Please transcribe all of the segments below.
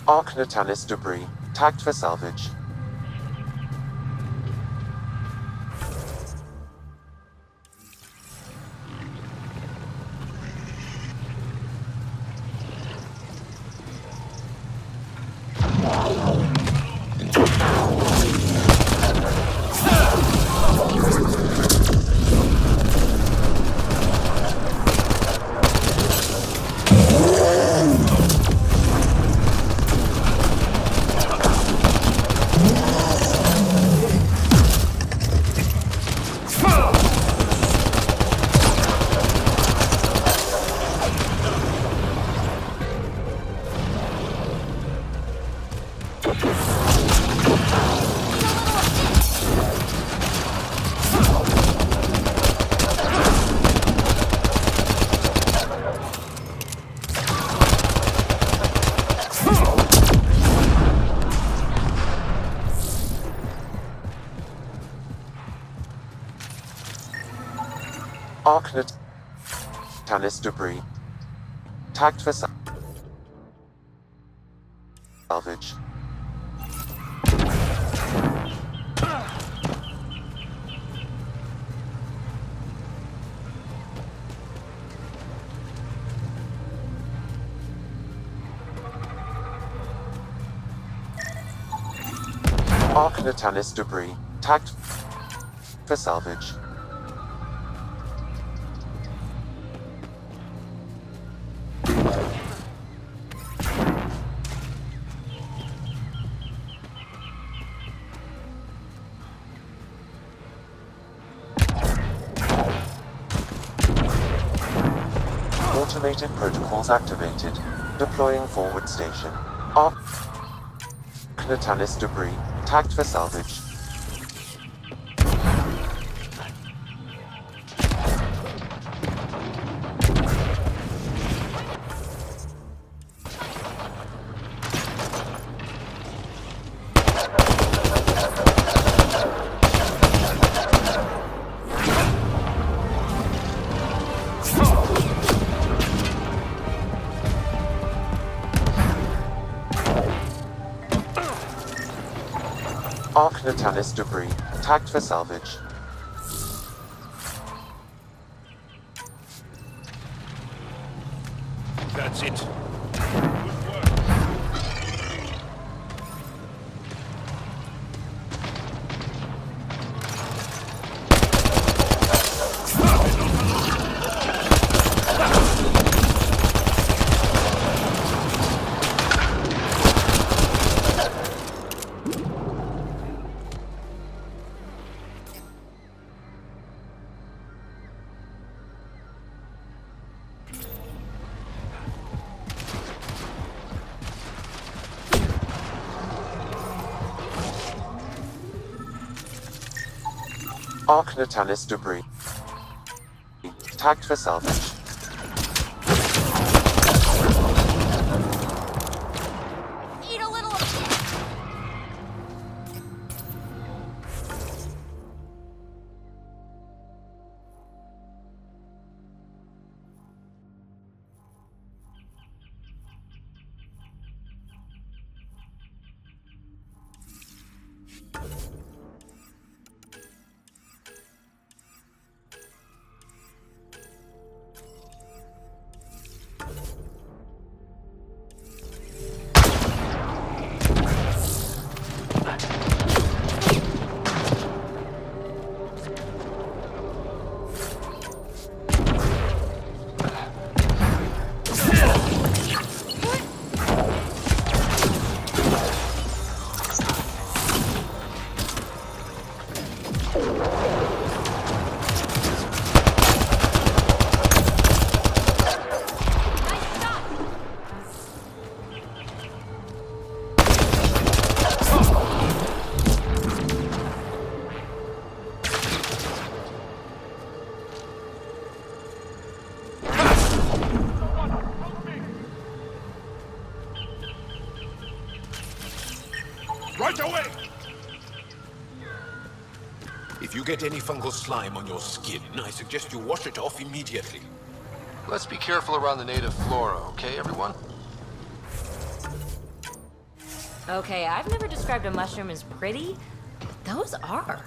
Arc Natalis debris, tagged for salvage. Arc Natalis debris, tagged for salvage. Arc Natalis debris, tagged for salvage. Automated protocols activated. Deploying forward station. Arc Natalis debris, tagged for salvage. Arc Natalis debris, tagged for salvage. That's it. Arc Natalis debris, tagged for salvage. Eat a little. Right away! If you get any fungal slime on your skin, I suggest you wash it off immediately. Let's be careful around the native flora, okay, everyone? Okay, I've never described a mushroom as pretty. Those are.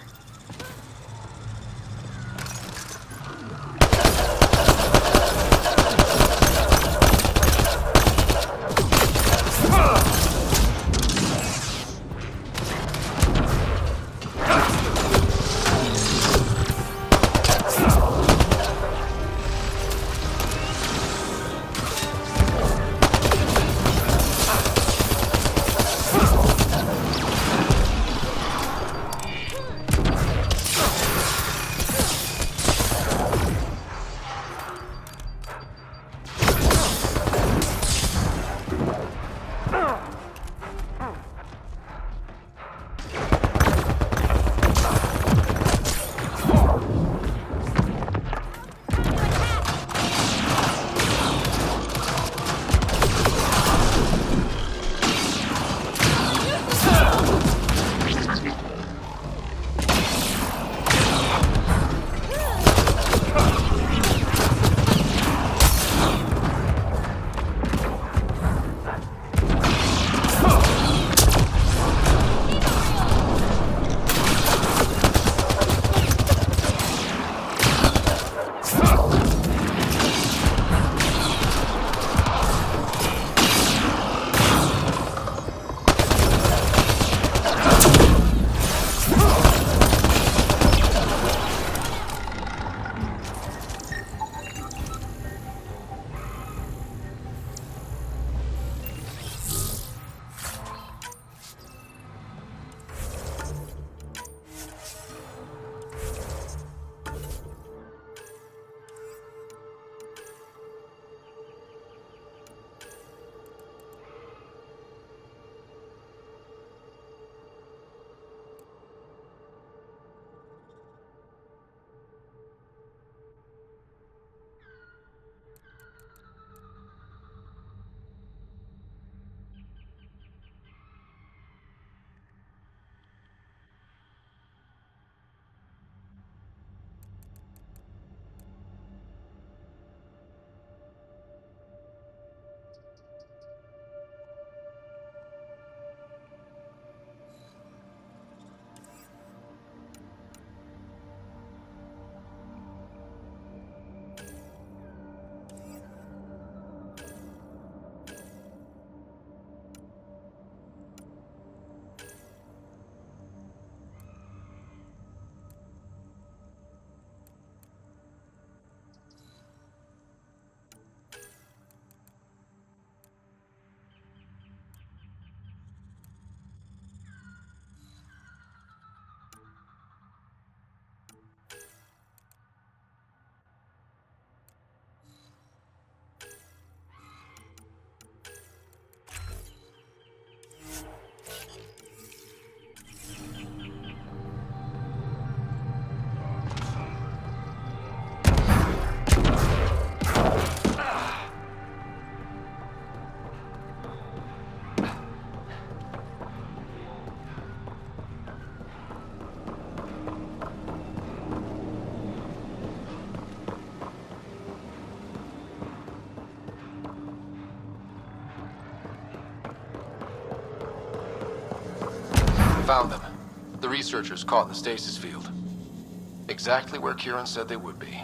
Found them. The researchers caught in the stasis field. Exactly where Kieran said they would be.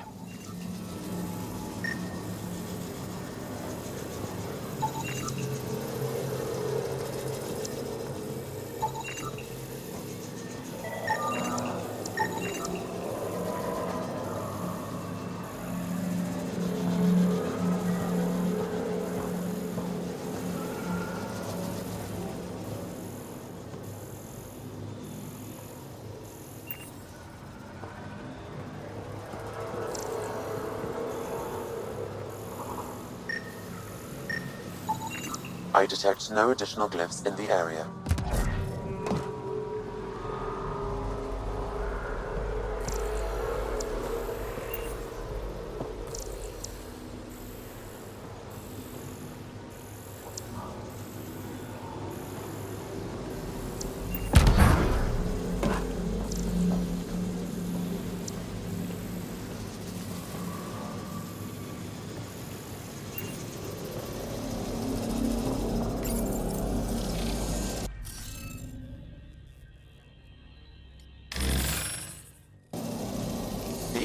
I detect no additional glyphs in the area.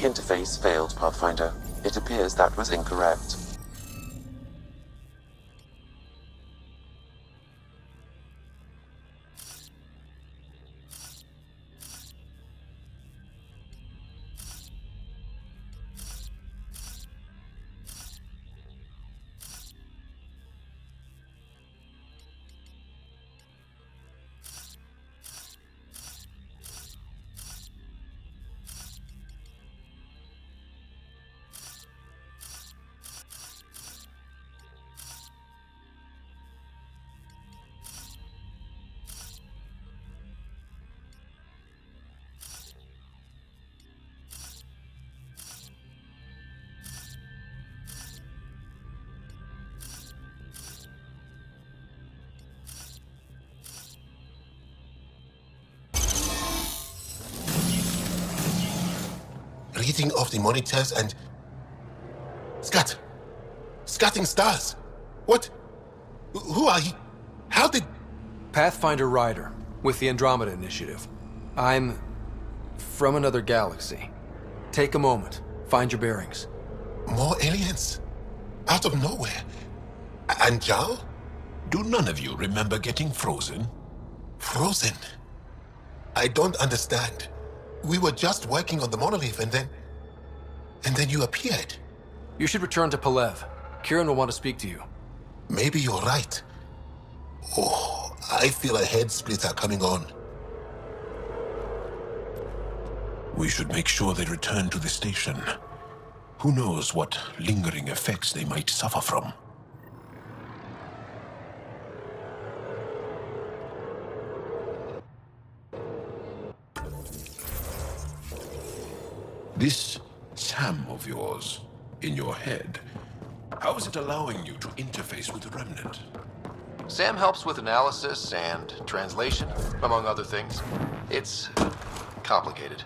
interface failed, Pathfinder. It appears that was incorrect. Reading of the monitors and... Scatting stars! What? Who are you? How did... Pathfinder Ryder, with the Andromeda Initiative. I'm... from another galaxy. Take a moment. Find your bearings. More aliens? Out of nowhere? And Jal? Do none of you remember getting frozen? Frozen? I don't understand. We were just working on the monolith and then you appeared. You should return to Palev. Kieran will want to speak to you. Maybe you're right. Oh, I feel a head splitter coming on. We should make sure they return to the station. Who knows what lingering effects they might suffer from. This Sam of yours, in your head, how is it allowing you to interface with the Remnant? Sam helps with analysis and translation, among other things. It's complicated.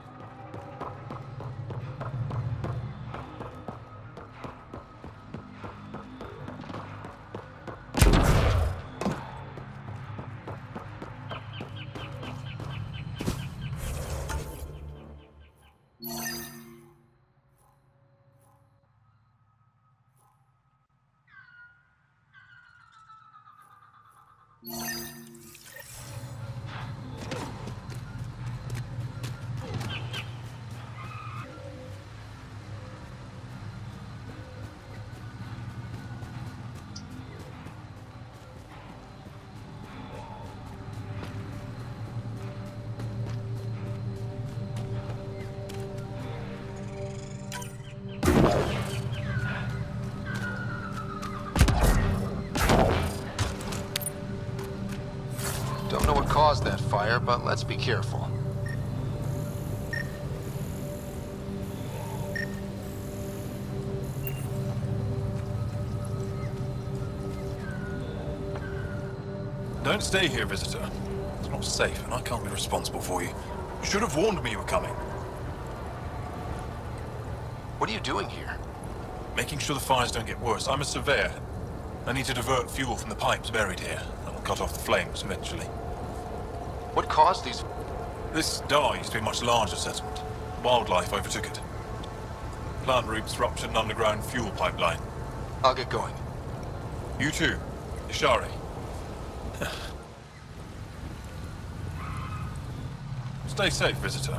Don't know what caused that fire, but let's be careful. Don't stay here, visitor. It's not safe, and I can't be responsible for you. You should have warned me you were coming. What are you doing here? Making sure the fires don't get worse. I'm a surveyor. I need to divert fuel from the pipes buried here. That'll cut off the flames eventually. What caused these... This Dar used to be a much larger settlement. Wildlife overtook it. Plant roots ruptured an underground fuel pipeline. I'll get going. You too, Ishari. Stay safe, visitor.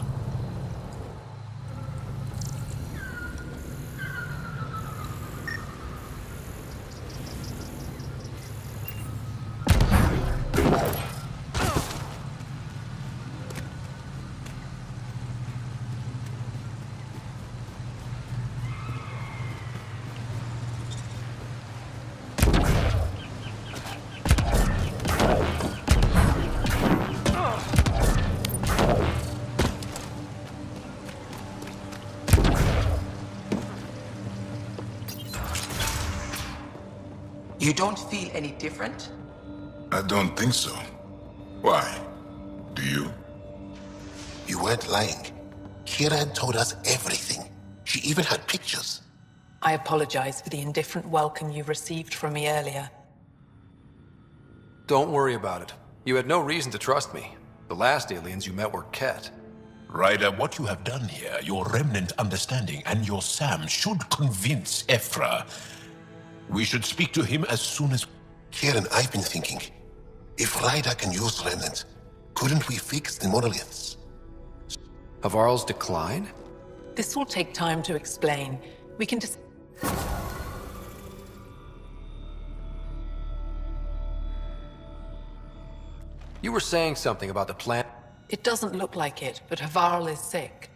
You don't feel any different? I don't think so. Why? Do you? You weren't lying. Kieran told us everything. She even had pictures. I apologize for the indifferent welcome you received from me earlier. Don't worry about it. You had no reason to trust me. The last aliens you met were Ket. Ryder, what you have done here, your remnant understanding and your Sam should convince Ephra. We should speak to him as soon as... Kieran, I've been thinking, if Ryder can use Remnant, couldn't we fix the monoliths? Havarl's decline? This will take time to explain. We can just... You were saying something about the plant. It doesn't look like it, but Havarl is sick.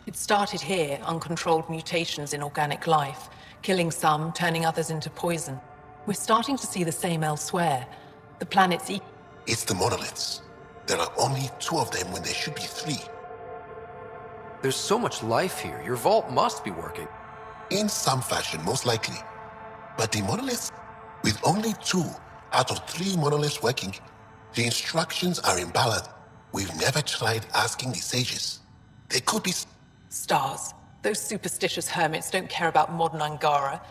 It started here, uncontrolled mutations in organic life, killing some, turning others into poison. We're starting to see the same elsewhere. The planet's It's the monoliths. There are only 2 of them when there should be 3. There's so much life here. Your vault must be working. In some fashion, most likely. But the monoliths, with only 2 out of 3 monoliths working, the instructions are imbalanced. We've never tried asking the sages. They could be... stars. Those superstitious hermits don't care about modern Angara.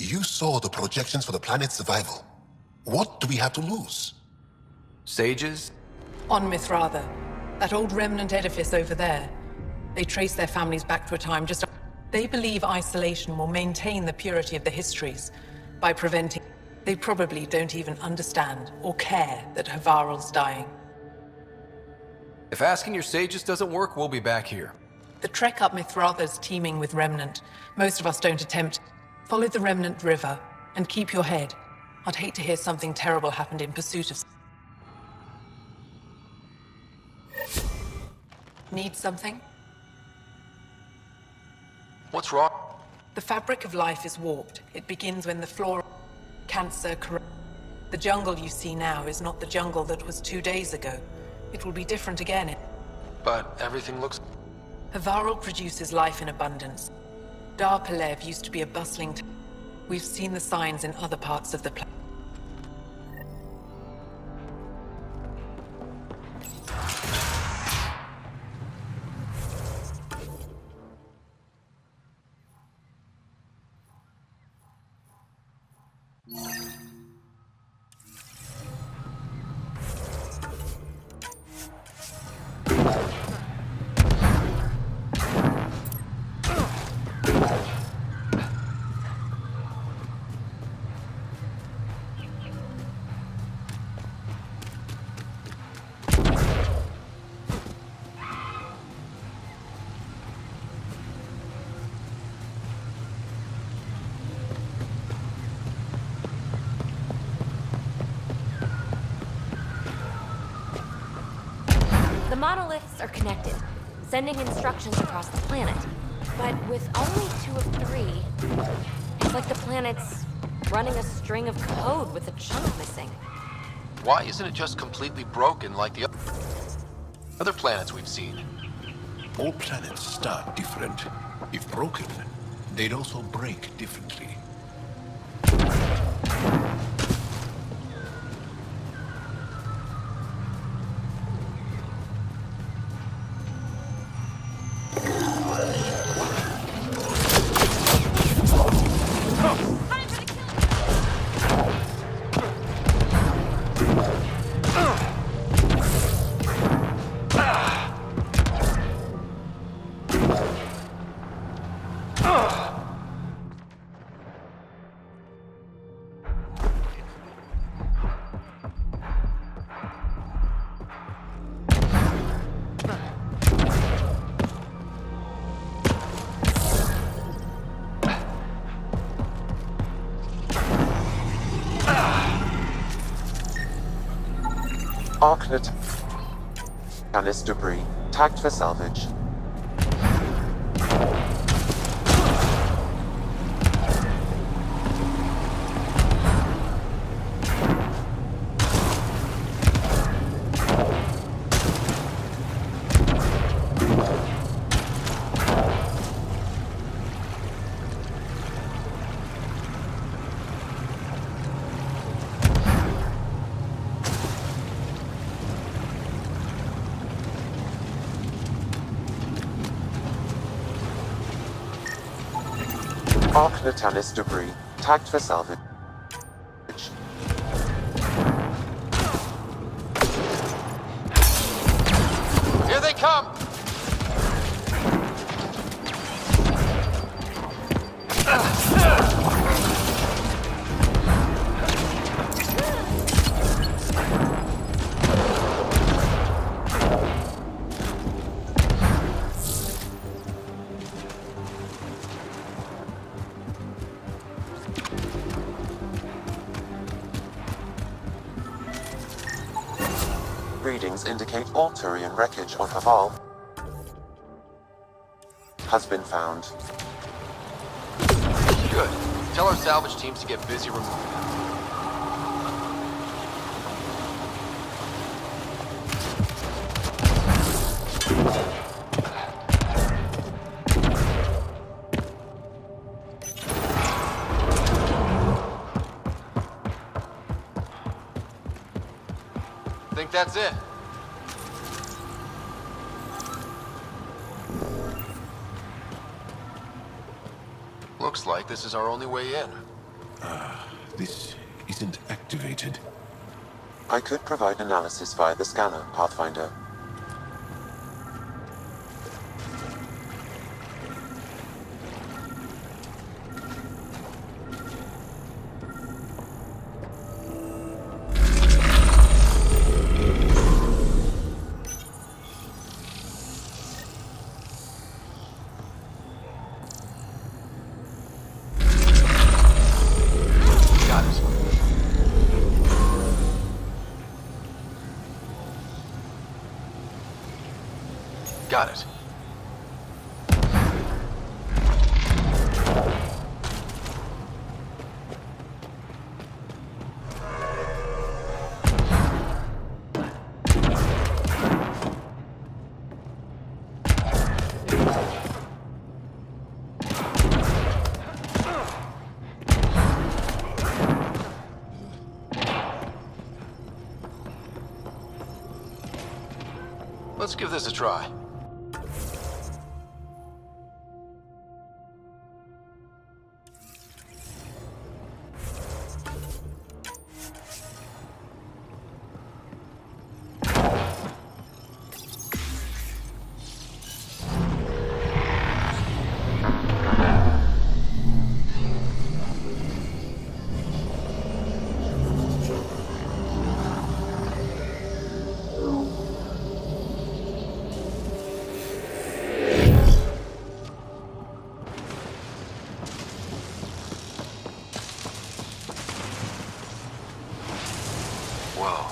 You saw the projections for the planet's survival. What do we have to lose? Sages? On Mithratha, that old remnant edifice over there. They trace their families back to a time just... They believe isolation will maintain the purity of the histories by preventing... They probably don't even understand or care that Havarl's dying. If asking your sages doesn't work, we'll be back here. The trek up Mithratha's teeming with Remnant. Most of us don't attempt. Follow the Remnant River and keep your head. I'd hate to hear something terrible happened in pursuit of... Need something? What's wrong? The fabric of life is warped. It begins when the flora... Cancer... The jungle you see now is not the jungle that was 2 days ago. It will be different again. But everything looks... Havarl produces life in abundance. Dar Palev used to be a bustling We've seen the signs in other parts of the planet. The monoliths are connected, sending instructions across the planet. But with only 2 of 3, it's like the planet's running a string of code with a chunk missing. Why isn't it just completely broken like the other planets we've seen? All planets start different. If broken, they'd also break differently. Arknot. Canis debris. Tagged for salvage. Arknatalis debris. Tagged for salvage. Here they come! readings indicate all Turian wreckage on Haval has been found. Good. Tell our salvage teams to get busy removing them. Think that's it? Looks like this is our only way in. This isn't activated. I could provide analysis via the scanner, Pathfinder. Got it. Got it. Let's give this a try. Whoa.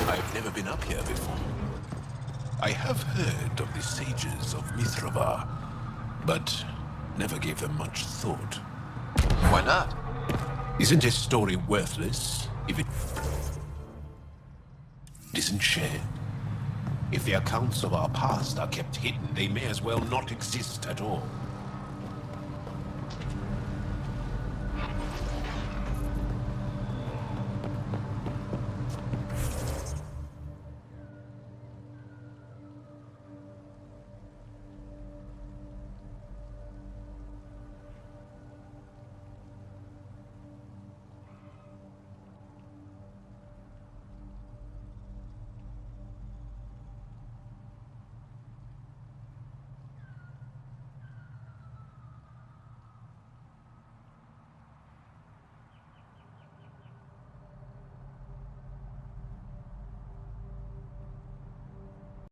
I've never been up here before. I have heard of the sages of Mithravar, but never gave them much thought. Why not? Isn't a story worthless if it isn't shared? If the accounts of our past are kept hidden, they may as well not exist at all.